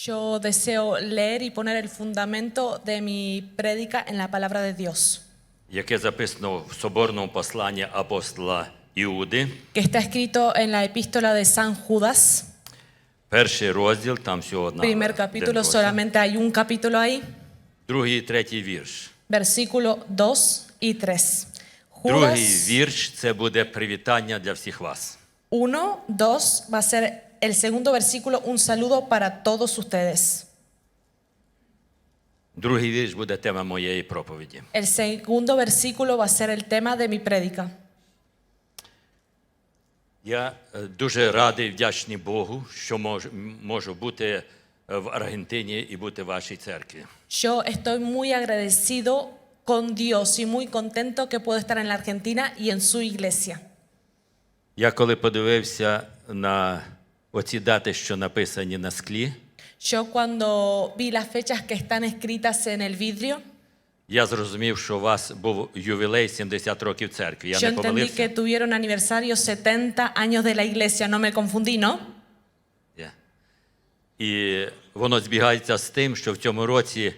Yo deseo leer y poner el fundamento de mi prédica en la palabra de Dios, яке записано в соборному посланні апостола Іуди, que está escrito en la epístola de San Judas, перший розділ, там всього одна. primer capítulo, solamente hay un capítulo ahí, Другий і третій вірш. versículo 2 y 3. Другий Judas вірш – це буде привітання для всіх вас. 1, 2 va a ser el segundo versículo, un saludo para todos ustedes. Другий вірш буде тема моєї проповіді. El segundo versículo va a ser el tema de mi prédica. Я дуже радий, вдячний Богу, що можу бути в Аргентині і бути в вашій церкві. Yo estoy muy agradecido con Dios y muy contento que puedo estar en la Argentina y en su iglesia. Я коли подивився на оці дати, що написані на склі, Yo cuando vi las fechas que están escritas en el vidrio, я зрозумів, що у вас був ювілей 70 років церкви. Я yo не entendí que помилився? tuvieron aniversario 70 años de la iglesia, no me confundí, ¿no? Yeah. І воно збігається з тим, що в цьому році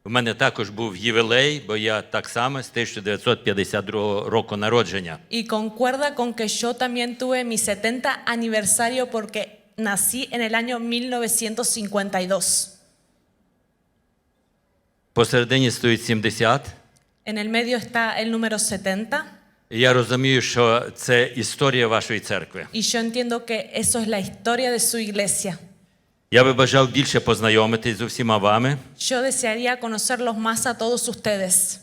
в мене також був ювілей, бо я так само з 1952 року народження. Y concuerda con que yo también tuve mi 70 aniversario porque nací en el año 1952. Посередині стоїть 70. En el medio está el número 70 І я розумію, що це історія вашої церкви. y yo entiendo que eso es la historia de su iglesia. Я би бажав більше познайомитись з усіма вами. Yo desearía conocerlos más a todos ustedes.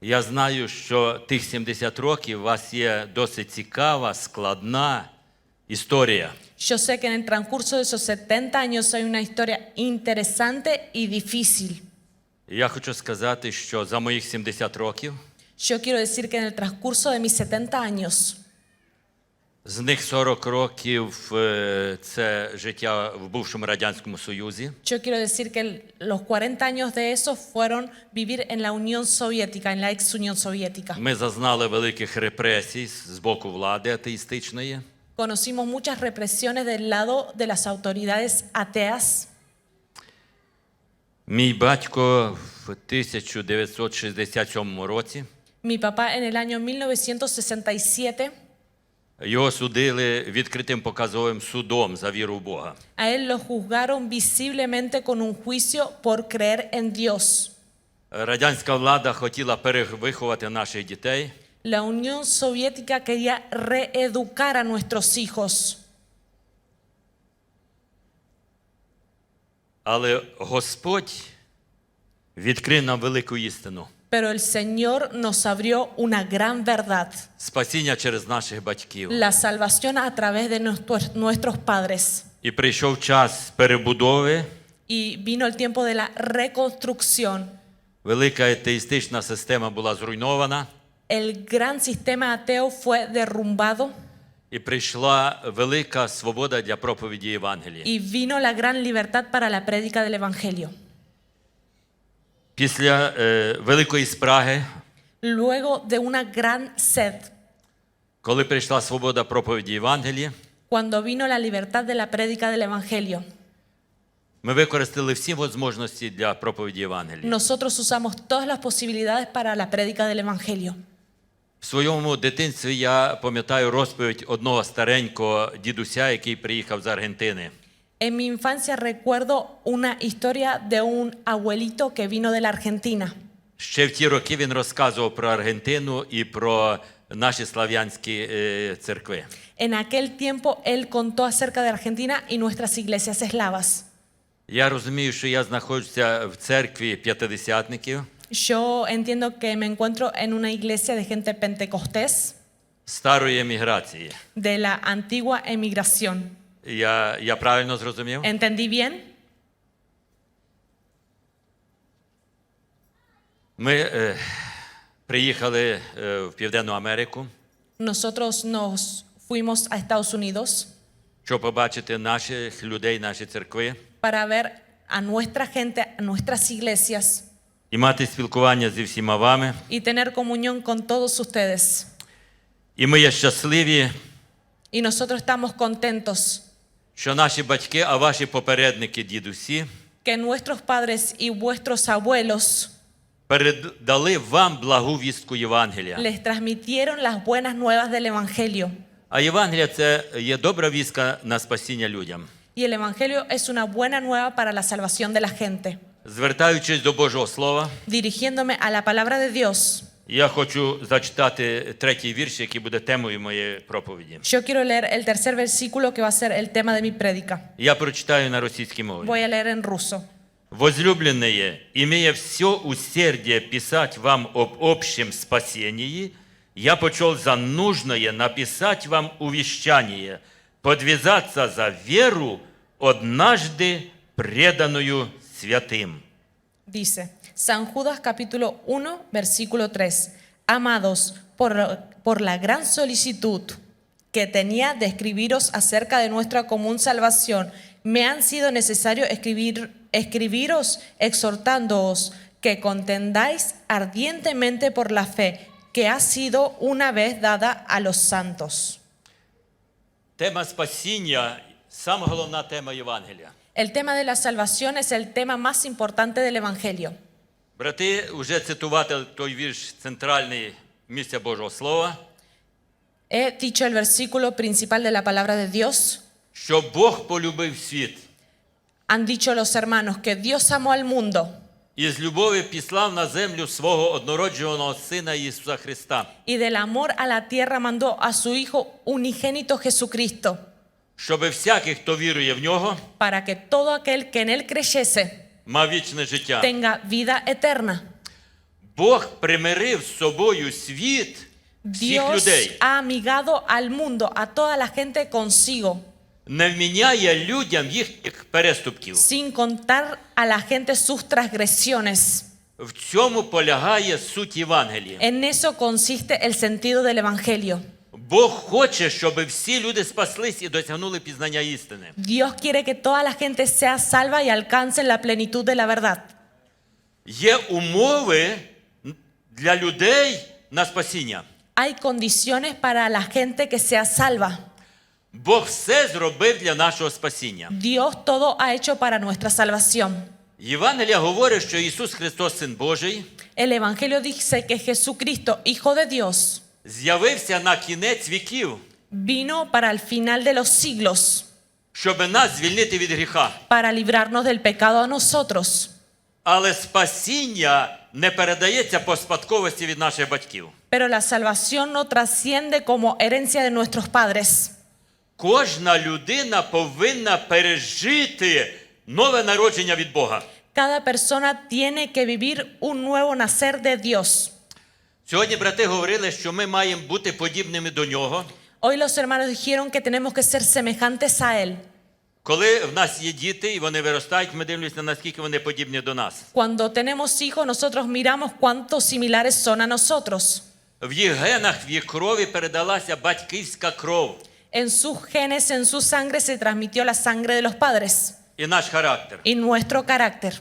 Я знаю, що тих 70 років у вас є досить цікава, складна історія. Yo sé que en el transcurso de esos 70 años hay una historia interesante y difícil. Я хочу сказати, що за моїх 70 років Yo quiero decir que en el transcurso de mis 70 años, з них 40 років це життя в бувшому Радянському Союзі. yo quiero decir que los 40 años de esos fueron vivir en la Unión Soviética, en la ex Unión Soviética. Ми зазнали великих репресій з боку влади атеїстичної. Conocimos muchas represiones del lado de las autoridades ateas. Мій батько в 1967 році Mi papá en el año 1967, його судили відкритим показовим судом за віру в Бога. a él lo juzgaron visiblemente con un juicio por creer en Dios. Радянська влада хотіла перевиховати наших дітей, La Unión Soviética quería reeducar a nuestros hijos, але Господь відкрив нам велику істину. pero el Señor nos abrió una gran verdad, Спасіння через наших батьків. la salvación a través de nuestros padres. І прийшов час перебудови. Y vino el tiempo de la reconstrucción. Велика атеїстична система була зруйнована. El gran sistema ateo fue derrumbado І прийшла велика свобода для проповіді Євангелія. y vino la gran libertad para la prédica del Evangelio. Після великої спраги, Luego de una gran sed, коли прийшла свобода проповіді Євангелія, cuando vino la libertad de la prédica del Evangelio, ми використали всі можливості для проповіді Євангелія. nosotros usamos todas las posibilidades para la prédica del Evangelio. В своєму дитинстві я пам'ятаю розповідь одного старенького дідуся, який приїхав з Аргентини. En mi infancia recuerdo una historia de un abuelito que vino de la Argentina. Ще в ті роки він розказував про Аргентину і про наші слав'янські церкви. En aquel tiempo él contó acerca de Argentina y nuestras iglesias eslavas. Я розумію, що я знаходжуся в церкві п'ятидесятників, Yo entiendo que me encuentro en una iglesia de gente pentecostés старої еміграції. de la antigua emigración. Я правильно зрозумів? ¿Entendí bien? Ми приїхали в Південну Америку, Nosotros nos fuimos a Estados Unidos щоб побачити наших людей, наші церкви, para ver a nuestra gente, a nuestras iglesias і мати спілкування зі всіма вами. y tener comunión con todos ustedes. І ми є щасливі, Y nosotros estamos contentos що наші батьки, а ваші попередники, дідусі, que nuestros padres y vuestros abuelos передали вам благу вістку Євангелія. les transmitieron las buenas nuevas del Evangelio. А Євангелія – це є добра вістка на спасіння людям. Y el Evangelio es una buena nueva para la salvación de la gente. Звертаючись до Божого Слова, Dirigiéndome a la palabra de Dios, я хочу зачитати третій вірш, який буде темою моєї проповіді. yo quiero leer el tercer versículo que va a ser el tema de mi prédica. Я прочитаю на російській мові. Voy a leer en ruso. «Возлюбленные, имея все усердие писать вам об общем спасении, я почел за нужное написать вам увещание, подвязаться за веру, однажды преданную святым». Dice, San Judas capítulo 1, versículo 3. Amados, por la gran solicitud que tenía de escribiros acerca de nuestra común salvación, me han sido necesario escribiros exhortándoos que contendáis ardientemente por la fe que ha sido una vez dada a los santos. Тема спасіння – сама головна тема Євангелія. El tema de la salvación es el tema más importante del Evangelio. Брати, вже цитувати той вірш центральний місця Божого Слова, He dicho el versículo principal de la palabra de Dios. що Бог полюбив світ, Han dicho los hermanos que Dios amó al mundo і з любові післав на землю свого однородженого Сина Ісуса Христа, y del amor a la tierra mandó a su Hijo unigénito Jesucristo, щоби всякий, хто вірує в Нього, para que todo aquel que en Él creyese мав вічне життя. tenga vida eterna. Бог примирив з собою світ, всіх Dios людей, ha amigado al mundo, a toda la gente consigo, не вміняє людям їхніх переступків. sin contar a la gente sus transgresiones. В цьому полягає суть Євангелія. En eso consiste el sentido del Evangelio. Бог хоче, щоб всі люди спаслись і досягнули пізнання істини. Dios quiere que toda la gente sea salva y alcance la plenitud de la verdad. Є умови для людей на спасіння. Hay condiciones para la gente que sea salva. Бог все зробив для нашого спасіння. Dios todo ha hecho para nuestra salvación. Євангелія говорить, що Ісус Христос, Син Божий, El Evangelio dice que Jesucristo, Hijo de Dios, з'явився на кінець віків, vino para el final de los siglos, щоб нас звільнити від гріха. para librarnos del pecado a nosotros. Але спасіння не передається по спадковості від наших батьків. Pero la salvación no trasciende como herencia de nuestros padres. Кожна людина повинна пережити нове народження від Бога. Cada persona tiene que vivir un nuevo nacer de Dios. Сьогодні брати говорили, що ми маємо бути подібними до Нього. Hoy los hermanos dijeron que tenemos que ser semejantes a Él. Коли в нас є діти і вони виростають, ми дивимося, наскільки вони подібні до нас. Cuando tenemos hijos, nosotros miramos cuántos similares son a nosotros. В їх генах, в їх крові передалася батьківська кров En sus genes, en su sangre se transmitió la sangre de los padres і наш характер. y nuestro carácter.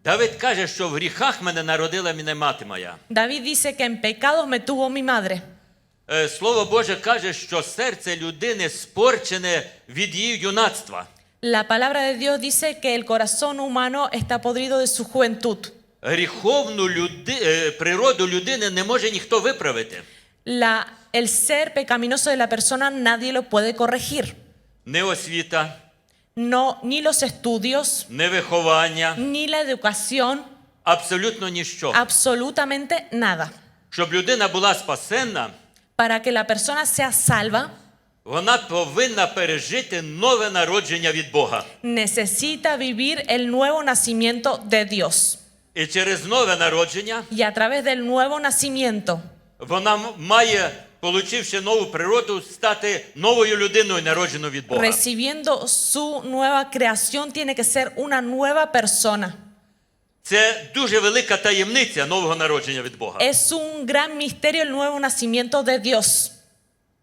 Давид каже, що в гріхах мене народила мене мати моя. David dice que en pecados me tuvo mi madre. Слово Боже каже, що серце людини спорчене від її юнацтва. La palabra de Dios dice que el corazón humano está podrido de su juventud. Гріховну природу людини не може ніхто виправити. El ser pecaminoso de la persona nadie lo puede corregir. Не освіта, No, ni los estudios, не виховання, ni la educación, абсолютно ніщо. absolutamente nada. Щоб людина була спасенна, Para que la persona sea salva, вона повинна пережити нове народження від Бога. necesita vivir el nuevo nacimiento de Dios. І через нове народження Y a través del nuevo nacimiento, вона має, получивши нову природу, стати новою людиною, народженою від Бога. recibiendo su nueva creación, tiene que ser una nueva persona. Це дуже велика таємниця нового народження від Бога. Es un gran misterio el nuevo nacimiento de Dios.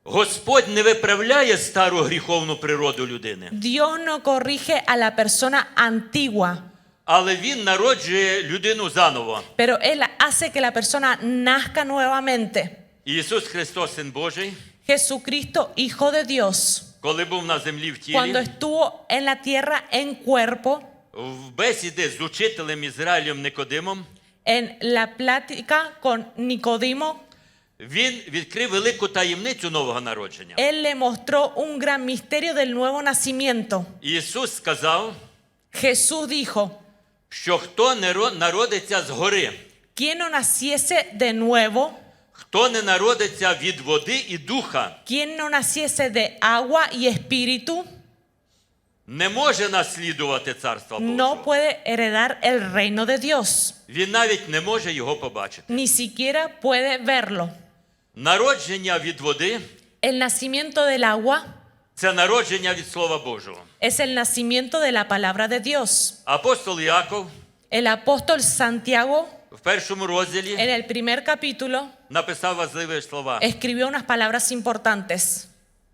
Господь не виправляє стару гріховну природу людини, Dios no corrige a la persona antigua, але Він народжує людину заново. pero Él hace que la persona nazca nuevamente. Ісус Христос, Син Божий, Jesucristo, Hijo de Dios, коли був на землі в cuando тілі, estuvo en la tierra en cuerpo, в бесіді з учителем Ізраїлем Никодимом en la plática con Nicodemo, він відкрив велику таємницю нового народження. él le mostró un gran misterio del nuevo nacimiento. Ісус сказав, Jesús dijo, що хто не народиться згори, quien no naciese de nuevo, хто не народиться від води і духа, quien no naciese de agua y espíritu, не може наслідувати Царства no Божого. puede heredar el reino de Dios. Він навіть не може його побачити. Ni siquiera puede verlo. Народження від води El nacimiento del agua – це народження від Слова Божого. es el nacimiento de la palabra de Dios. Апостол Яков El apóstol Santiago, в першому розділі en el primer capítulo, написав важливі слова. escribió unas palabras importantes.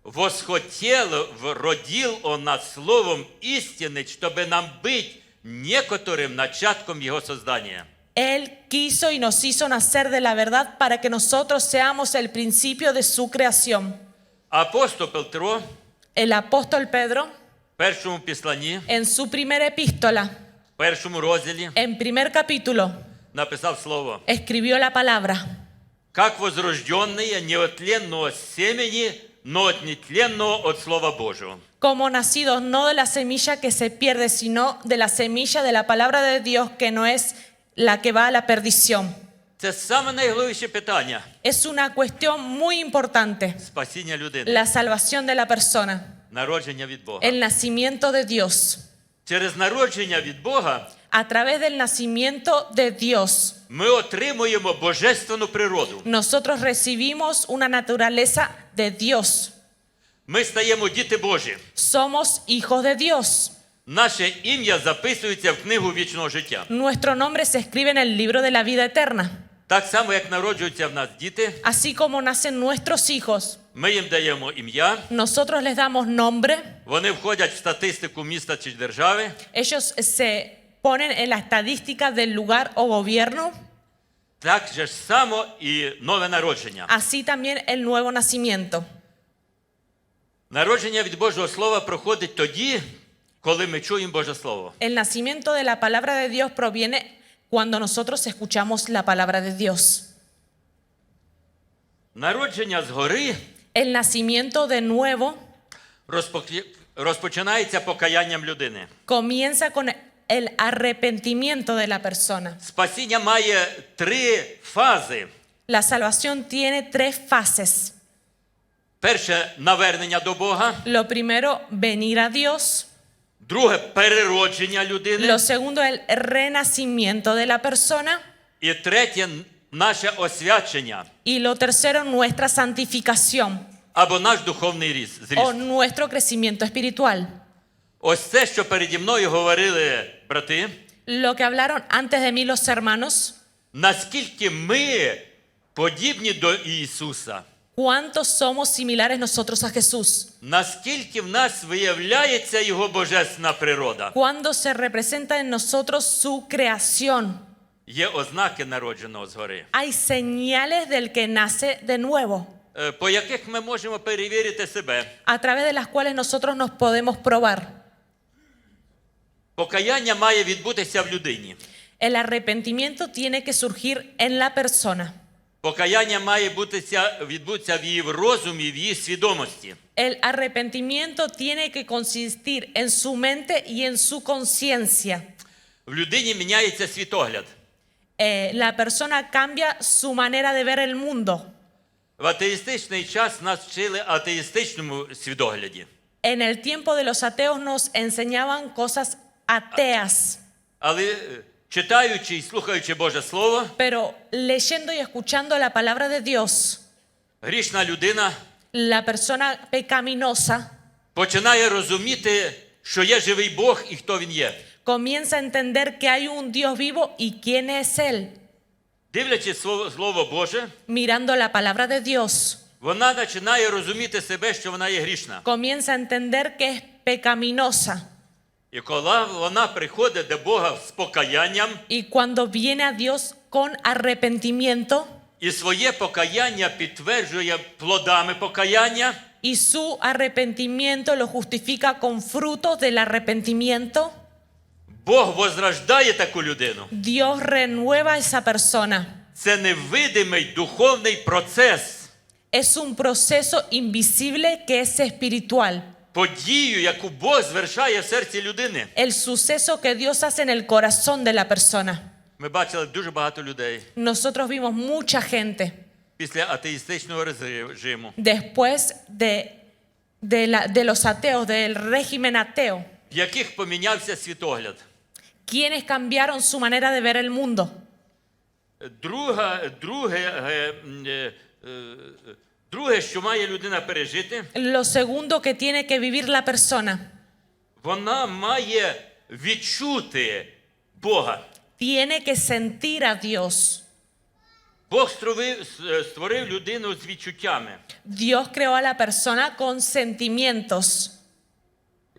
«Восхотел родил он над словом истины, чтобы нам быть некоторым начатком его создания». Él quiso y nos hizo nacer de la verdad para que nosotros seamos el principio de su creación. Апостол Петро El apóstol Pedro, в першому післанні, en su primera epístola, в першому розділі en primer capítulo, написав слово. escribió la palabra. «Как возрожденные не от тленного семени, но от нетленного от Слова Божьего». Como nacidos no de la semilla que se pierde, sino de la semilla de la palabra de Dios, que no es la que va a la perdición. Це саме найголовніше питання Es una cuestión muy importante, спасіння людини, la salvación de la persona, народження від Бога. el nacimiento de Dios. Через народження від Бога A través del nacimiento de Dios, ми отримуємо божественну природу. nosotros recibimos una naturaleza de Dios. Ми стаємо діти Божі. Somos hijos de Dios. Наше ім'я записується в книгу вічного життя. Nuestro nombre se escribe en el libro de la vida eterna. Так само, як народжуються в нас діти, Así como nacen nuestros hijos, ми їм даємо ім'я, nosotros les damos nombre. вони входять в статистику міста чи держави, Ellos se ponen en la estadística del lugar o gobierno. так же ж само і нове народження. Así también el nuevo nacimiento. Народження від Божого Слова проходить тоді, коли ми чуємо Боже Слово. El nacimiento de la palabra de Dios proviene cuando nosotros escuchamos la palabra de Dios. Народження згори El nacimiento de nuevo розпочинається покаянням людини. comienza con el arrepentimiento de la persona. Спасіння має три фази. La salvación tiene tres fases. Перше – навернення до Бога. Lo primero, venir a Dios. Друге – переродження людини. Lo segundo, el renacimiento de la persona. І третє – наше освячення Y lo tercero, nuestra santificación або наш духовний зріст. o nuestro crecimiento espiritual. Ось це, що переді мною говорили брати, Lo que hablaron antes de mí los hermanos, наскільки ми подібні до Ісуса, cuántos somos similares nosotros a Jesús, наскільки в нас виявляється Його божественна природа. cuando se representa en nosotros su creación. Є ознаки народженого згори, Hay señales del que nace de nuevo, по яких ми можемо перевірити себе. a través de las cuales nosotros nos podemos probar. Покаяння має відбутися в людині. El arrepentimiento tiene que surgir en la persona. Покаяння має відбутися в її розумі, в її свідомості. El arrepentimiento tiene que consistir en su mente y en su conciencia. В людині міняється світогляд. La persona cambia su manera de ver el mundo. В атеїстичний час нас вчили атеїстичному світогляді. En el tiempo de los ateos nos enseñaban cosas ateas, Але читаючи і слухаючи Боже Слово, pero leyendo y escuchando la palabra de Dios, грішна людина la persona pecaminosa починає розуміти, що є живий Бог і хто Він є. comienza a entender que hay un Dios vivo y quién es Él. Дивлячись Слово Боже, Mirando la palabra de Dios, вона починає розуміти себе, що вона є грішна. comienza a entender que es pecaminosa. І коли вона приходить до Бога з покаянням, Y cuando viene a Dios con arrepentimiento, і своє покаяння підтверджує плодами покаяння, y su arrepentimiento lo justifica con frutos del arrepentimiento, Бог возрождає таку людину. Dios renueva a esa persona. Це невидимий духовний процес. Es un proceso invisible que es espiritual. Подію, яку Бог звершає в серці людини. El suceso que Dios hace en el corazón de la persona. Ми бачили дуже багато людей Nosotros vimos mucha gente після атеїстичного режиму, después de los ateos, del régimen ateo, в яких помінявся світогляд. quienes cambiaron su manera de ver el mundo. Друге, що має людина пережити, Lo segundo que tiene que vivir la persona, вона має відчути Бога. tiene que sentir a Dios. Бог створив людину з відчуттями. Dios creó a la persona con sentimientos.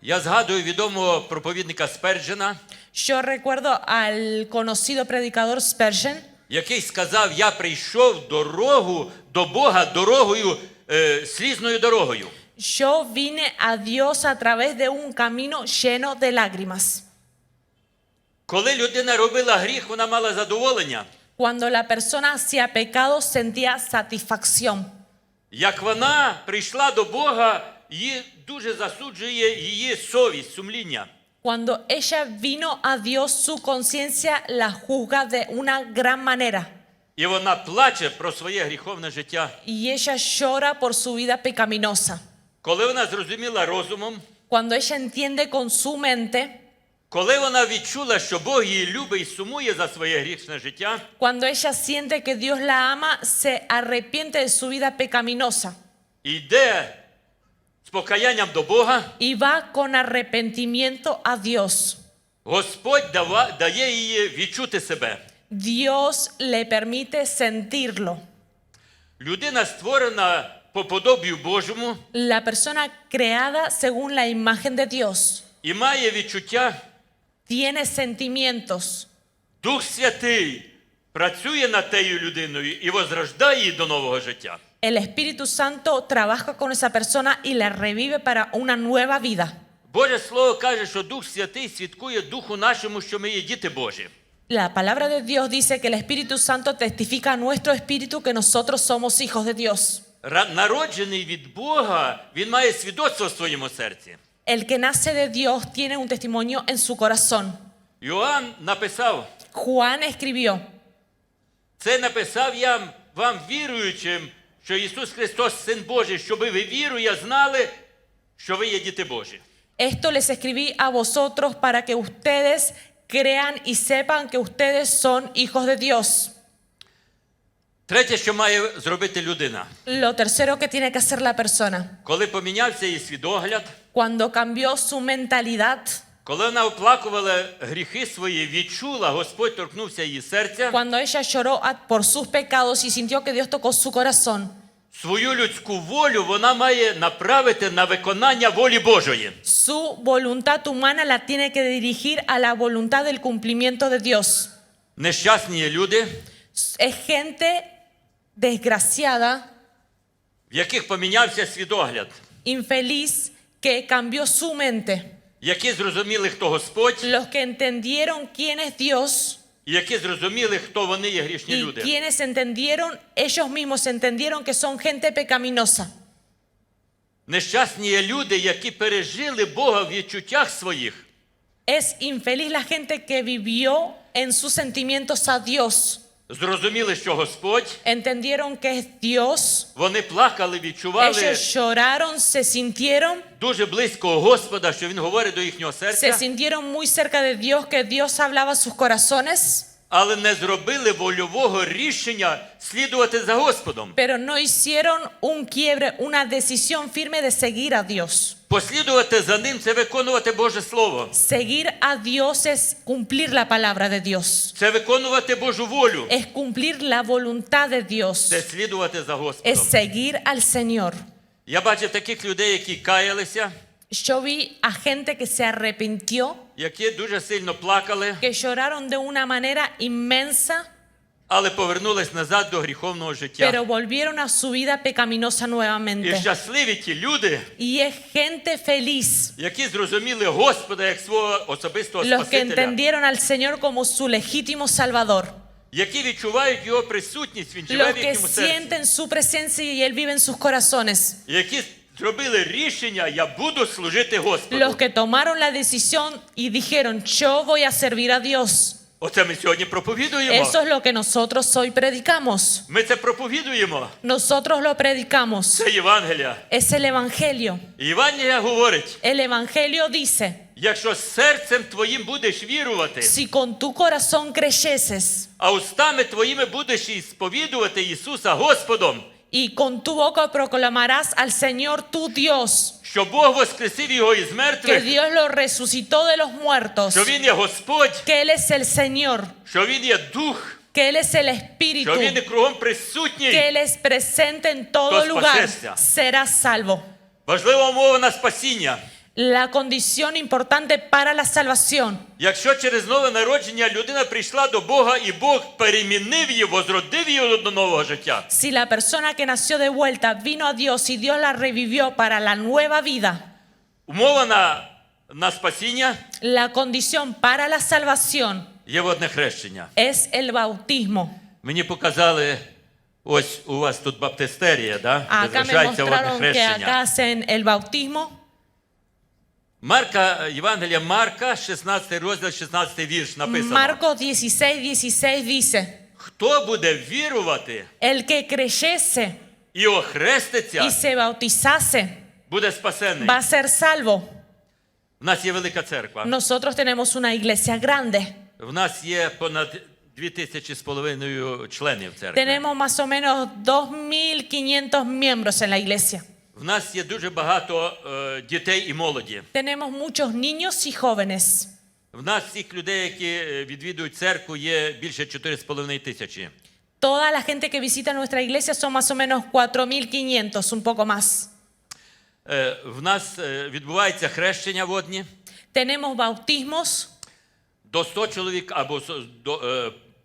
Я згадую відомого проповідника Сперджена, Yo recuerdo al conocido predicador Spurgeon, який сказав: я прийшов дорогу до Бога дорогою, слізною дорогою. yo vine a Dios a través de un camino lleno de lágrimas. Коли людина робила гріх, вона мала задоволення. Cuando la persona hacía pecado sentía satisfacción. Як вона прийшла до Бога, її дуже засуджує її совість, сумління. Cuando ella vino a Dios, su conciencia la juzga de una gran manera. І вона плаче про своє гріховне життя. Y ella llora por su vida pecaminosa. Коли вона зрозуміла розумом, Cuando ella entiende con su mente, коли вона відчула, що Бог її любить і сумує за своє грішне життя, cuando ella siente que Dios la ama, se arrepiente de su vida pecaminosa і йде з покаянням до Бога, y va con arrepentimiento a Dios. Господь дає їй відчути себе. Dios le permite sentirlo. Людина створена по подобію Божому La persona creada según la imagen de Dios і має відчуття. tiene sentimientos. Дух Святий працює над тією людиною і возрождає її до нового життя. El Espíritu Santo trabaja con esa persona y la revive para una nueva vida. Боже Слово каже, що Дух Святий свідкує Духу нашому, що ми є діти Божі. La palabra de Dios dice que el Espíritu Santo testifica a nuestro espíritu que nosotros somos hijos de Dios. Народжений від Бога, він має свідоцтво в своєму серці. El que nace de Dios tiene un testimonio en su corazón. Йоанн написав, Juan escribió, це написав я вам віруючим, що Ісус Христос Син Божий, щоб ви віруя знали, що ви є діти Божі. esto les escribí a vosotros para que ustedes crean y sepan que ustedes son hijos de Dios. Третє, що має зробити людина. Lo tercero que tiene que hacer la persona, Коли помінявся її свідогляд, cuando cambió su mentalidad, коли вона оплакувала гріхи свої, відчула, Господь торкнувся її серця, cuando ella lloró por sus pecados y sintió que Dios tocó su corazón, свою людську волю вона має направити на виконання волі Божої. su voluntad humana la tiene que dirigir a la voluntad del cumplimiento de Dios. Нещасні люди, Es gente desgraciada, в яких помінявся свідогляд, infeliz, que cambió su mente. які зрозуміли, хто Господь, Los que entendieron quién es Dios і які зрозуміли, хто вони є грішні y люди. quienes entendieron, ellos mismos entendieron que son gente pecaminosa. Нещасні є люди, які пережили Бога в відчуттях своїх, Es infeliz la gente que vivió en sus sentimientos a Dios. зрозуміли, що Господь, Entendieron que es Dios. вони плакали, відчували Ellos lloraron, se sintieron дуже близького Господа, що Він говорить до їхнього se серця, sintieron muy cerca de Dios, que Dios hablaba a sus corazones, але не зробили вольового рішення слідувати за Господом. pero no hicieron un quiebre, una decisión firme de seguir a Dios. Послідувати за Ним – це виконувати Боже Слово. Seguir a Dios es cumplir la palabra de Dios. Це виконувати Божу волю. Es cumplir la voluntad de Dios. Це слідувати за Es Господом. seguir al Señor. Я бачив таких людей, які каялися, Yo vi a gente que se arrepintió, які дуже сильно плакали, que lloraron de una manera inmensa, але повернулись назад до гріховного життя. pero volvieron a su vida pecaminosa І nuevamente. щасливі ті люди, Y es gente feliz, які зрозуміли Господа як свого особистого los que Спасителя, entendieron al Señor como su legítimo Salvador, які відчувають Його присутність, Він живе los в que їхньому серці, sienten su presencia y Él vive en sus corazones, які зробили рішення, я буду служити Господу. los que tomaron la decisión y dijeron, yo voy a servir a Dios. Оце ми сьогодні проповідуємо. Eso es lo que nosotros hoy predicamos. Ми це проповідуємо. Nosotros lo predicamos. Це Євангелія. Es el Evangelio. І Євангелія говорить, El Evangelio dice, якщо серцем твоїм будеш вірувати, si con tu corazón creyeses а устами твоїми будеш і сповідувати Ісуса Господом, y con tu boca proclamarás al Señor tu Dios, що Бог воскресив Його із que мертвих, Dios lo resucitó de los muertos, що Він є Господь, que Él es el Señor, що Він є Дух, que Él es el Espíritu, що Він є кругом присутній. que Él es presente en todo Entonces, lugar, paciencia. serás salvo. Важлива умова на спасіння. La condición importante para la salvación. Якщо через нове народження людина прийшла до Бога і Бог перемінив її, возродив її до нового життя, Si la persona que nació de vuelta vino a Dios y Dios la revivió para la nueva vida, умова на спасіння la condición para la salvación є водне хрещення. es el bautismo. Мені показали, ось у вас тут баптистерія, да? де Acá me звершається водне mostraron que хрещення. acá hacen el bautismo. Марка, Євангелія Марка, 16 розділ, 16 вірш написано. Marcos 16:16 dice, Хто буде вірувати el que creyese і охреститься, y se bautizase буде спасений. va a ser salvo. В нас є велика церква. Nosotros tenemos una iglesia grande. В нас є понад 2500 членів церкви. Tenemos más o menos 2.500 miembros en la iglesia. В нас є дуже багато дітей і молоді. Tenemos muchos niños y jóvenes. В нас всіх людей, які відвідують церкву, є більше 4,5 тисячі. Toda la gente que visita nuestra iglesia son más o menos 4.500, un poco más. В нас відбувається хрещення водні. Tenemos bautismos. До 100 чоловік або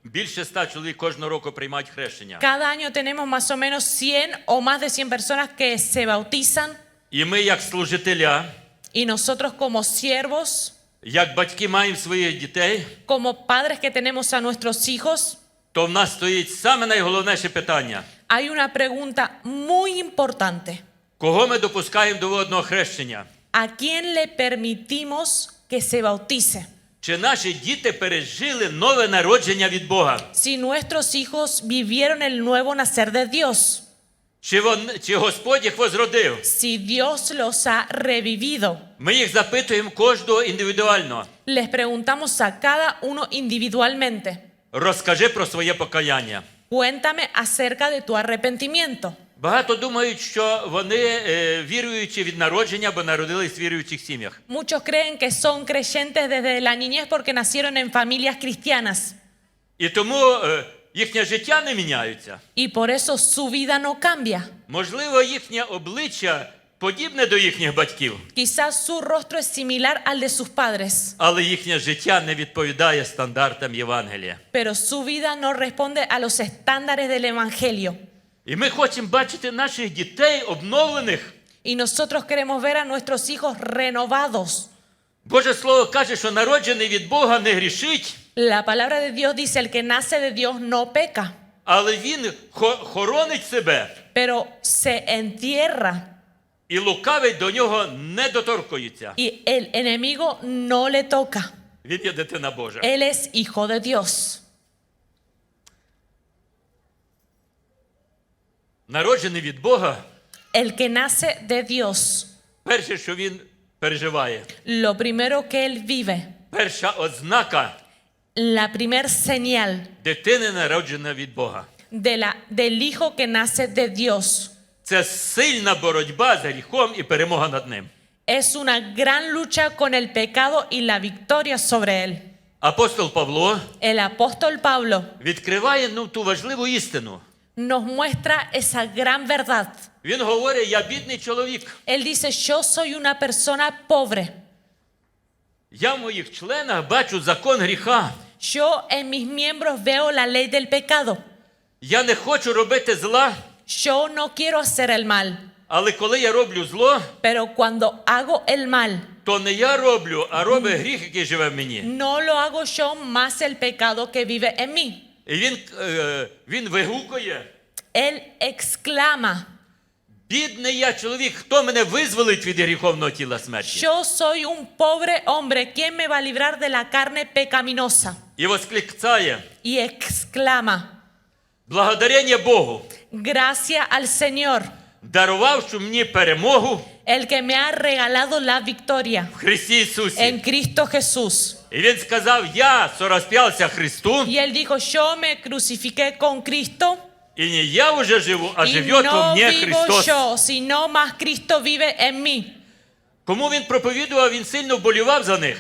більше 100 чоловік кожного року приймають хрещення. Cada año tenemos más o menos 100 o más de 100 personas que se bautizan. І ми, як служителя, Y nosotros como siervos, як батьки маємо своїх дітей, como padres que tenemos a nuestros hijos, то в нас стоїть саме найголовніше питання. hay una pregunta muy importante. Кого ми допускаємо до водного хрещення? ¿A quién le permitimos que se bautice? Чи наші діти пережили нове народження від Бога? Si nuestros hijos vivieron el nuevo nacer de Dios, Чи Господь їх возродив? si Dios los ha revivido, Ми їх запитуємо кожного індивідуально. les preguntamos a cada uno individualmente, Розкажи про своє покаяння. cuéntame acerca de tu arrepentimiento. Багато думають, що вони віруючі від народження, бо народились в віруючих сім'ях. Muchos creen que son creyentes desde la niñez porque nacieron en familias cristianas І тому їхнє життя не міняється. y por eso su vida no cambia. Можливо, їхнє обличчя подібне до їхніх батьків, Quizás su rostro es similar al de sus padres, але їхнє життя не відповідає стандартам Євангелія. pero su vida no responde a los estándares del Evangelio. І ми хочемо бачити наших дітей обновлених. Y nosotros queremos ver a nuestros hijos renovados. Боже Слово каже, що народжений від Бога не грішить, La palabra de Dios dice, el que nace de Dios no peca, але він хоронить себе. pero se entierra І лукавий до нього не доторкується. y el enemigo no le toca. Він є дитина Божа. Él es hijo de Dios. Народжений від Бога, El que nace de Dios, перше, що він переживає, lo primero que él vive, перша ознака la primer señal дитини, народженої від Бога. del hijo que nace de Dios, Це сильна боротьба з гріхом і перемога над ним. es una gran lucha con el pecado y la victoria sobre él. Апостол Павло El apóstol Pablo відкриває ту важливу істину. nos muestra esa gran verdad. Він говорить, я бідний чоловік. Él dice, yo soy una persona pobre. Я в моїх членах бачу закон гріха. Yo en mis miembros veo la ley del pecado. Я не хочу робити зла, Yo no quiero hacer el mal, але коли я роблю зло, pero cuando hago el mal, то не я роблю, а робить гріх, який живе в мені. no lo hago yo, más el pecado que vive en mí. І він вигукує: Él exclama, бідний я чоловік, хто мене визволить від гріховного тіла смерті? yo soy un pobre hombre, ¿quién me va a librar de la carne pecaminosa? І воскликає: Y exclama, благодарення Богу, gracias al Señor, дарувавши мені перемогу el que me ha regalado la victoria в Христі Ісусі. en Cristo Jesús. І він сказав: я сорасп'явся Христу, Y él dijo, yo me crucifiqué con Cristo і не я уже живу, а y живет во no мне vivo Христос. yo, sino más Cristo vive en mí. Кому він проповідував, він сильно вболівав за них.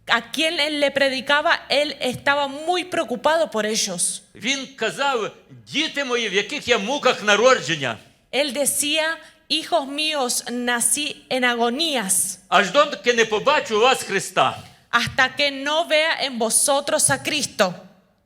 A quien él le predicaba, él estaba muy preocupado por ellos. Він казав: діти мої, в яких я муках народження, Él decía, hijos míos, nací en agonías, аж доки не побачу у вас Христа. hasta que no vea en vosotros a Cristo.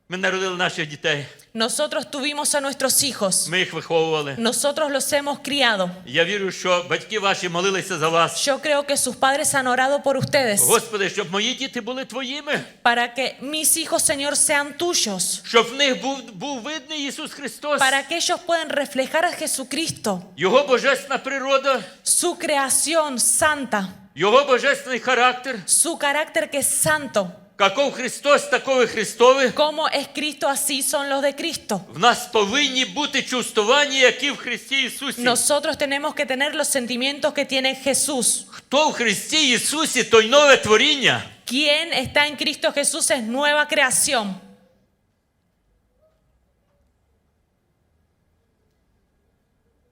Ми народили наших дітей, Nosotros tuvimos a nuestros hijos, ми їх виховували. nosotros los hemos criado. Я вірю, що батьки ваші молилися за вас. Yo creo que sus padres han orado por ustedes, Господи, щоб мої діти були твоїми, para que mis hijos, Señor, sean tuyos, щоб в них був видний Ісус Христос, para que ellos puedan reflejar a Jesucristo, Його божественна природа, su creación santa, Його божественний характер. su carácter que es santo. Каков Христос, такові Христові. Como es Cristo, así son los de Cristo. В нас повинні бути чувствування, які в Христі Ісусі. Nosotros tenemos que tener los sentimientos que tiene Jesús. Хто в Христі Ісусі, той нове творіння. Quien está en Cristo Jesús es nueva creación.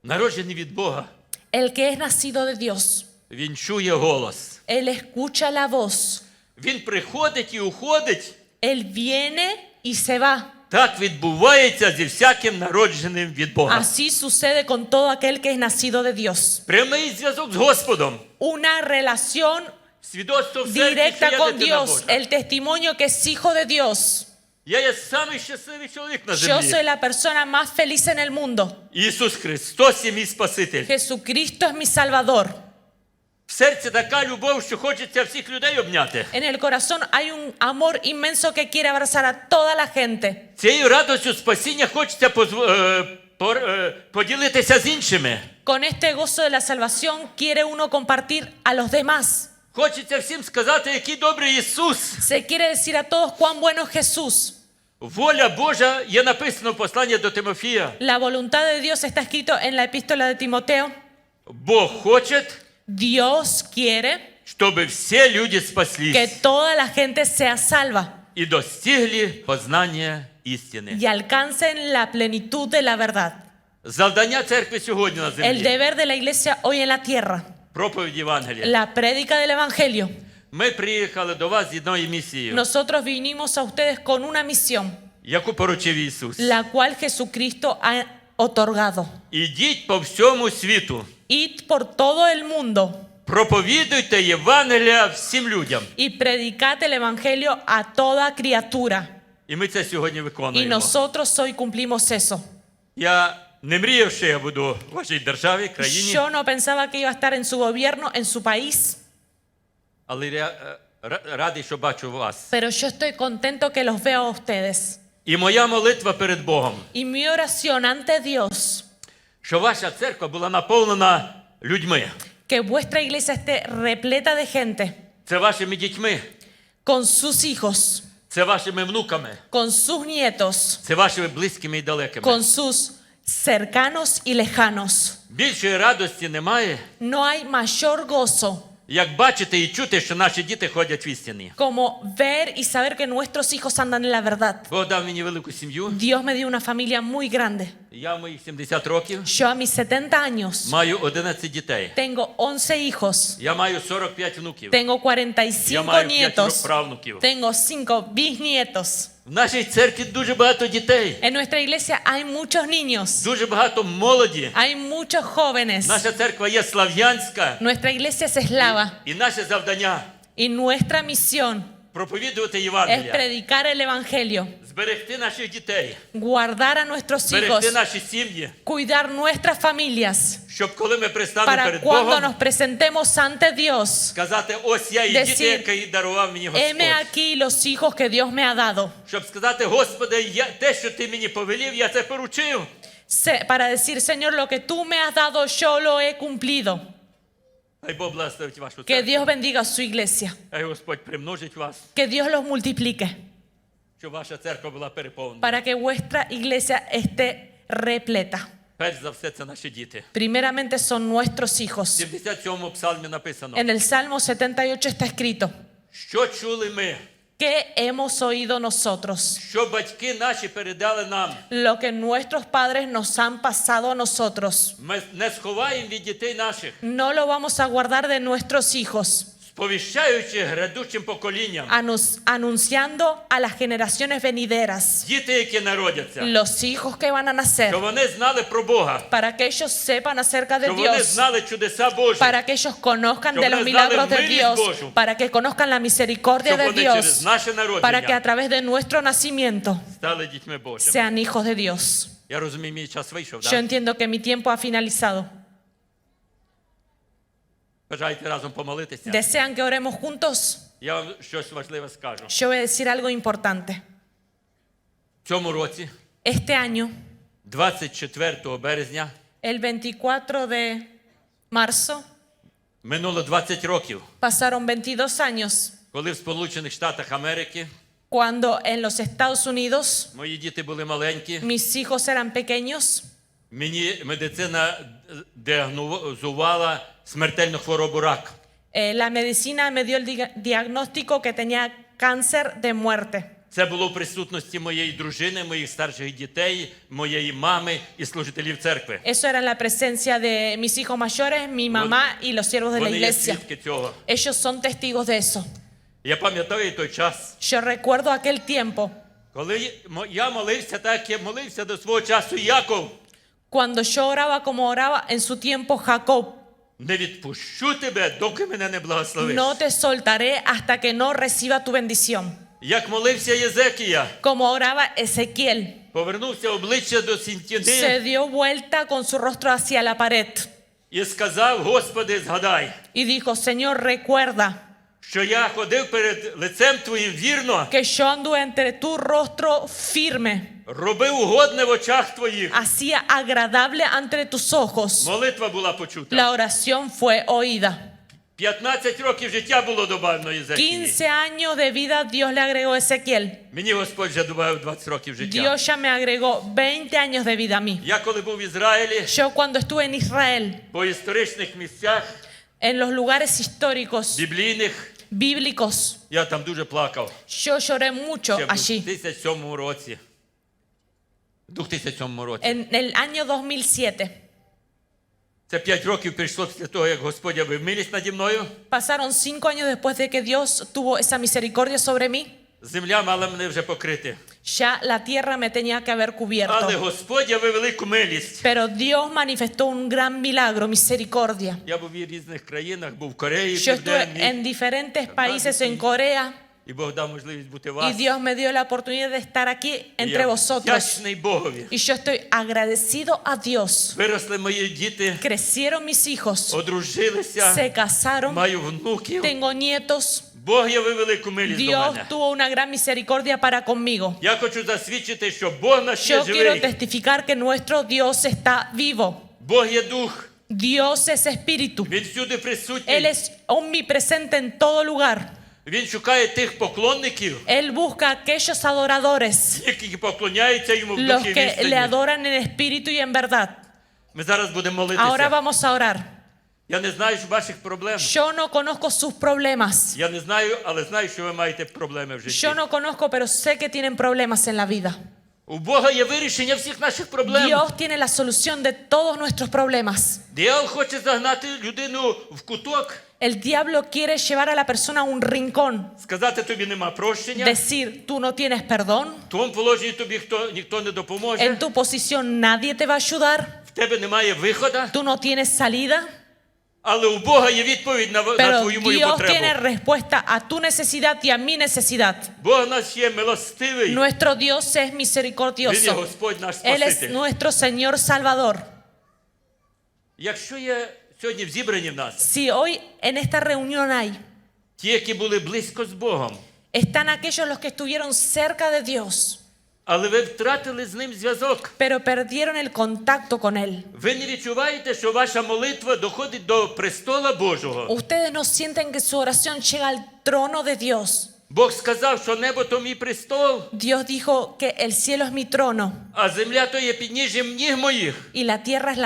Народжений від Бога. El que es nacido de Dios, Він чує голос. Él escucha la voz. Він приходить і уходить. Él viene y se va. Так відбувається зі всяким народженим від Бога. Así sucede con todo aquel que es nacido de Dios. Прямий зв'язок з Господом. Una relación Свідоцтво в серці, що directa я con дитина Dios. Божа. El testimonio que es hijo de Dios. Я є самий щасливий чоловік на Yo soy землі. la persona más feliz en el mundo. Ісус Христос є мій Спаситель. Jesucristo es mi Salvador. В серці така любов, що хочеться всіх людей обняти. En el corazón hay un amor inmenso que quiere abrazar a toda la gente. Цією радістю спасіння хочеться поділитися з іншими. Con este gozo de la salvación quiere uno compartir a los demás. Хочеться всім сказати, який добрий Ісус. Se quiere decir a todos cuán bueno es Jesús. Воля Божа є написано в посланні до Тимофія. La voluntad de Dios está escrito en la epístola de Timoteo. Бог хоче, Dios quiere щоб всі люди que спаслись toda la gente sea salva і достигли познання істини. y alcancen la plenitud de la verdad. Завдання церкви сьогодні на El землі. deber de la iglesia hoy en la tierra, Проповідь Євангелія. la prédica del Evangelio. Ми приїхали до вас з одною місією, Nosotros vinimos a ustedes con una misión, яку поручив Ісус. la cual Jesucristo ha otorgado. Ідіть по всьому світу, Id por todo el mundo проповідуйте Євангелія всім людям. y predicad el Evangelio a toda criatura. І ми це сьогодні Y виконуємо. nosotros hoy cumplimos eso. Я не мріяв, що я буду в вашій державі, країні, Yo no pensaba que iba a estar en su gobierno, en su país, але я радий, що бачу вас. pero yo estoy contento que los veo a ustedes. І моя молитва перед Богом, Y mi oración ante Dios, що ваша церква була наповнена людьми. que vuestra iglesia esté repleta de gente, Це вашими дітьми, con sus hijos, це вашими внуками, con sus nietos, це вашими близькими і далекими. con sus cercanos y lejanos. Більшої радості немає, No hay mayor gozo як бачити і чути, що наші діти ходять в істині. como ver y saber que nuestros hijos andan en la verdad. Бог дав мені велику сім'ю. Dios me dio una familia muy grande. Я в моїх 70 років Yo a mis 70 años маю 11 дітей. tengo 11 hijos, Я маю 45 внуків. tengo Я 45 маю 5 nietos, правнуків. tengo 5 bisnietos. В нашій церкві дуже багато дітей, En nuestra iglesia hay muchos niños, дуже багато молоді. hay muchos jóvenes. Наша церква є слав'янська. Nuestra iglesia es eslava І наше завдання y nuestra misión проповідувати es Євангелія, predicar el Evangelio, зберегти наших дітей, guardar a nuestros hijos, зберегти наші сім'ї, cuidar nuestras familias, щоб коли ми пристанемо para перед cuando Богом, nos presentemos ante Dios, сказати, ось я і decir, діти, які дарував мені heme Господь. aquí los hijos que Dios me ha dado. Щоб сказати, Господи, те, що Ти мені повелів, я це поручив. Para decir, Señor, lo que tú me has dado, yo lo he cumplido. Хай Бог благословить вашу Que церкву. Dios bendiga a su iglesia. Хай Господь примножить вас, Que Dios los multiplique. щоб ваша церква була переповнена. Para que vuestra iglesia esté repleta. Перш за все, це наші діти. Primeramente son nuestros В hijos. 77-му псалмі написано, En el Salmo 78 está escrito, що чули ми, ¿qué hemos oído nosotros? що батьки наші передали нам. Lo que nuestros padres nos han pasado a nosotros. Ми не сховаємо від дітей наших, No lo vamos a guardar de nuestros hijos, сповіщаючи грядучим поколінням. anunciando a las generaciones venideras, Діти, які народяться, los hijos que van a nacer, що вони знали про Бога, para que ellos sepan acerca de що вони Dios, знали чудеса Божі, para que ellos conozcan Que de los вони milagros знали de милість Dios, Божу. para que conozcan la misericordia щоб de вони через Dios, наше para que a народження través de nuestro nacimiento стали дітьми Божими. sean hijos de Dios. Я розумію, мій час вийшов, Yo так? entiendo que mi tiempo ha finalizado. Бажаєте разом помолитися? ¿Desean que oremos juntos? Я вам щось важливе скажу. Yo voy a decir algo importante. В цьому році, Este año, 24 березня, el 24 de marzo, минуло 20 років, pasaron 22 años коли в Сполучених Штатах Америки cuando en los Estados Unidos мої діти були маленькі, mis hijos eran pequeños. мені медицина діагнозувала смертельну хворобу рак. La medicina me dio el diagnóstico que tenía cáncer de muerte. Це було в присутності моєї дружини, моїх старших дітей, моєї мами і служителів церкви. Eso era en la presencia de mis hijos mayores, mi mamá y los siervos de la Вони є iglesia. свідки цього. Ellos son testigos de eso. Я пам'ятаю той час, Yo recuerdo aquel tiempo коли я молився так, як молився до свого часу Яков. cuando yo oraba como oraba en su tiempo Jacob. Не відпущу тебе, доки мене не благословиш. No te soltaré hasta que no reciba tu bendición. Як молився Єзекія, Como oraba Ezequiel. повернувся обличчя до Se сінтіни dio vuelta con su rostro hacia la pared і сказав, Господи, згадай, y dijo, Señor, recuerda що я ходив перед лицем Твоїм вірно, que yo anduve entre tu rostro firme, робив угодне в очах Твоїх. hacía agradable ante tus ojos. Молитва була почута. La oración fue oída. 15 років життя було добавлено Єзекії. 15 años de vida Dios le agregó a Ezequiel. Мені Господь вже добавив 20 років життя. Dios ya me agregó 20 años de vida a mí. Я коли був в Ізраїлі, Yo cuando estuve en Israel, по історичних місцях, en los lugares históricos, біблійних, bíblicos, я там дуже плакав. yo lloré mucho Ще в allí. 2007 році. В 2007 році. En el año 2007, Це 5 років прийшло після того, як Господь явив милість наді мною. pasaron 5 años después de que Dios tuvo esa misericordia sobre mí. Земля мала мене вже покрити. Ya la tierra me tenía que haber Але cubierto. Господь явив велику милість. Pero Dios manifestó un gran milagro, misericordia. Я був в різних країнах, був в Кореї, Yo estuve Південній, en diferentes países en Corea і Бог дав можливість бути y вас. Dios me dio la oportunidad de estar aquí І entre я vosotros. вдячний Богові. Y yo estoy agradecido a Dios. Виросли мої діти, Crecieron mis hijos, одружилися, se casaron, маю внуків. tengo nietos. Бог явив велику милість до Dios мене. tuvo una gran misericordia para conmigo. Я хочу засвідчити, що Бог наш є Yo quiero живий. testificar que nuestro Dios está vivo. Бог є дух. Dios es espíritu. Він всюди Él присутній. es omnipresente en todo lugar. Він шукає тих поклонників, Él busca a aquellos adoradores, які поклоняються йому в los духі que le істині. adoran en espíritu y en verdad. Ми зараз будемо Ahora молитися. vamos a orar. Я не знаю ваших проблем. Yo no conozco sus problemas. Я не знаю, але знаю, що ви маєте проблеми в житті. Yo no conozco, pero sé que tienen problemas en la vida. У Бога є вирішення всіх наших проблем. Dios tiene la solución de todos nuestros problemas. Диявол хоче загнати людину в куток, El diablo quiere llevar a la persona a un rincón, сказати тобі нема прощення, decir, tú no tienes perdón, в твоєму положенні тобі ніхто не допоможе, en tu posición nadie te va a ayudar, в тебе немає виходу. tú no tienes salida. Але у Бога є відповідь на Pero твою мою Dios tiene потребу. respuesta a tu necesidad y a mi necesidad. Бог наш є милостивий. Nuestro Dios es Він є misericordioso. Господь наш Él es Спаситель. nuestro Señor Salvador. Якщо є сьогодні в зібранні в нас Si hoy en esta reunión hay, ті, які були близько з Богом, están aquellos los que estuvieron cerca de Dios, але ви втратили з ним зв'язок. pero perdieron el contacto con Él. Ви не відчуваєте, що ваша молитва доходить до престола Божого. Ustedes no sienten que su oración llega al trono de Dios. Бог сказав, що небо то мій престол, Dios dijo que el cielo es mi trono а земля то є підніжжям ніг моїх. y la tierra es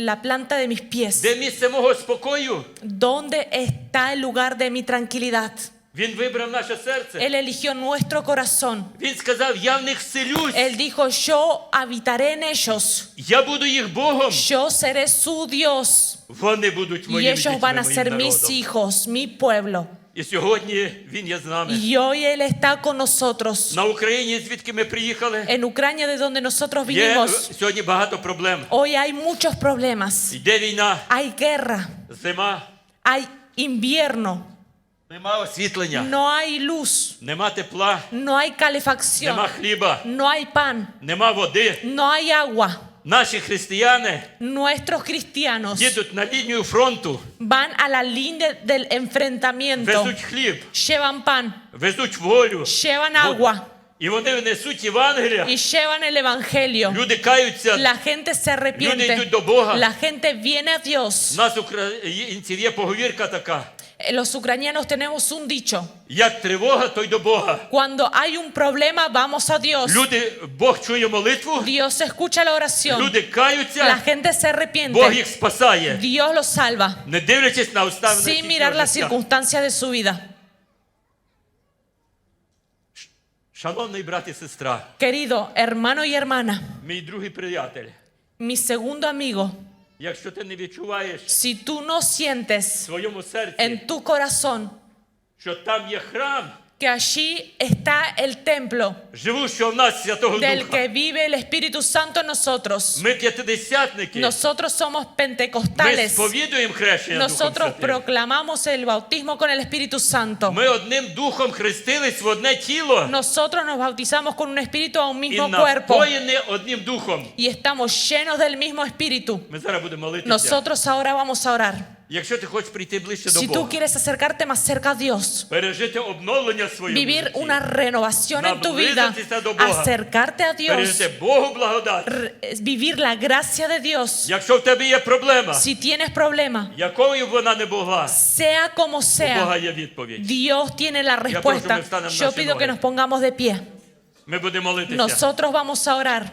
la planta de mis pies. Де місце мого спокою? ¿Dónde está el lugar de mi tranquilidad? Він вибрав наше серце. Él eligió nuestro corazón. Він сказав, я в них вселюсь. Él dijo, yo habitaré en ellos. Я буду їх Богом. Yo seré su Dios. Вони будуть Y моїми ellos дітьми, van a моїм ser mis народом. hijos, mi pueblo. І сьогодні він є з нами. Y hoy Él está con nosotros. На Україні, звідки ми приїхали, En Ucrania, de donde nosotros є vinimos, сьогодні багато проблем. hoy hay muchos problemas. Йде війна, Hay guerra, зима, hay invierno, нема освітлення, no hay luz, нема тепла, no hay calefacción, нема хліба, no hay pan, нема води. no hay agua. Наші християни Nuestros cristianos їдуть на лінію фронту, van a la línea del enfrentamiento, везуть хліб, llevan pan, везуть волю. llevan agua І вони несуть Євангелія. y llevan el evangelio. Люди каються. La gente se Люди arrepiente, йдуть до Бога. la gente viene a Dios. У нас українців є поговірка така. Los ucranianos tenemos un dicho: Як тривога, то й до Бога. cuando hay un problema, vamos a Dios. Люди, Бог чує молитву, Dios escucha la oración. люди La каються, gente se Бог arrepiente. їх спасає. Dios los salva Не дивлячись на обставини sin їхнього mirar las життя. circunstancias de su vida. Шановний брат і сестра, Querido hermano y hermana, мій другий приятель, mi segundo amigo, якщо ти не відчуваєш si tú no в sientes своєму серці, en tu corazón що там є храм, que allí está el templo живущого в нас Святого del Духа. que vive el Espíritu Santo en nosotros, Ми п'ятидесятники, nosotros somos ми pentecostales, сповідуємо хрещення Духом nosotros Святим. proclamamos el bautismo con el Espíritu Santo, Ми одним духом хрестились в одне тіло nosotros nos bautizamos con un espíritu a un і mismo cuerpo напоєні одним духом. y estamos llenos del mismo espíritu. Ми зараз будемо молитися. Nosotros ahora vamos a orar. Якщо ти хочеш прийти ближче до Si tú Бога, quieres acercarte más cerca a Dios, пережити обновлення своєму vivir житті, una renovación en tu vida, Наблизитися до Бога. acercarte a Dios, пережити Богу благодать. vivir la gracia de Dios. Якщо в тебе є проблема, Si tienes problema, якою б вона не була, sea como у Бога sea, є відповідь. Dios tiene la respuesta. Yo pido que nos pongamos de pie. Ми будемо молитися. Nosotros vamos a orar.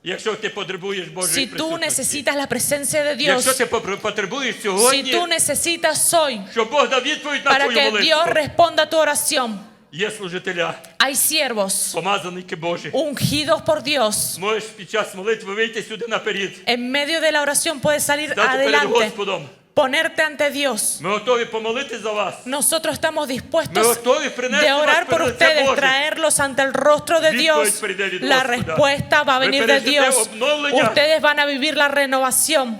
Якщо ти потребуєш Божої Si tú присутності, necesitas la presencia de якщо Dios, ти потребуєш si сьогодні, tú necesitas hoy щоб Бог дав відповідь на para твою que Dios молитву, responda a tu oración, є служителя, hay siervos помазаники Божі. ungidos por Dios. Можеш під час молитви вийти сюди наперед, En medio de la oración puedes salir стати перед adelante, Господом. ponerte ante Dios. Ми готові помолити за вас. Nosotros estamos Ми dispuestos готові принести de вас orar por перед лице ustedes, Боже. traerlos ante el rostro de Dios. прийде від La Господа. respuesta va a Ви venir de пережите Dios. обновлення. Ustedes van a vivir la renovación.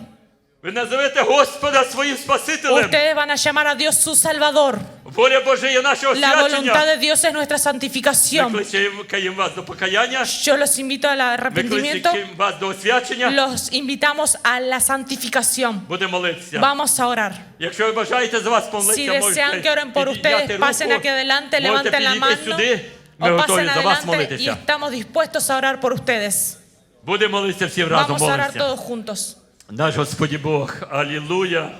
Ви називете Господа своїм Спасителем. Ustedes van a llamar a Dios su Salvador. Воля Божа є наше La voluntad освячення. de Dios es nuestra santificación. Ми кличемо вас до покаяння. Yo los invito al Ми arrepentimiento. кличемо вас до освячення. Los invitamos a la santificación. Будемо молитися. Vamos a orar. Якщо ви бажаєте за вас Si помолитися, desean que oren por підняти ustedes, руку, pasen aquí adelante, можете levanten la підійти mano сюди. Ми o готові pasen за вас adelante y молитися. estamos dispuestos a orar por ustedes. Будемо молитися всі разом Vamos a orar молитися. todos juntos. Наш Господь Бог, алілуя.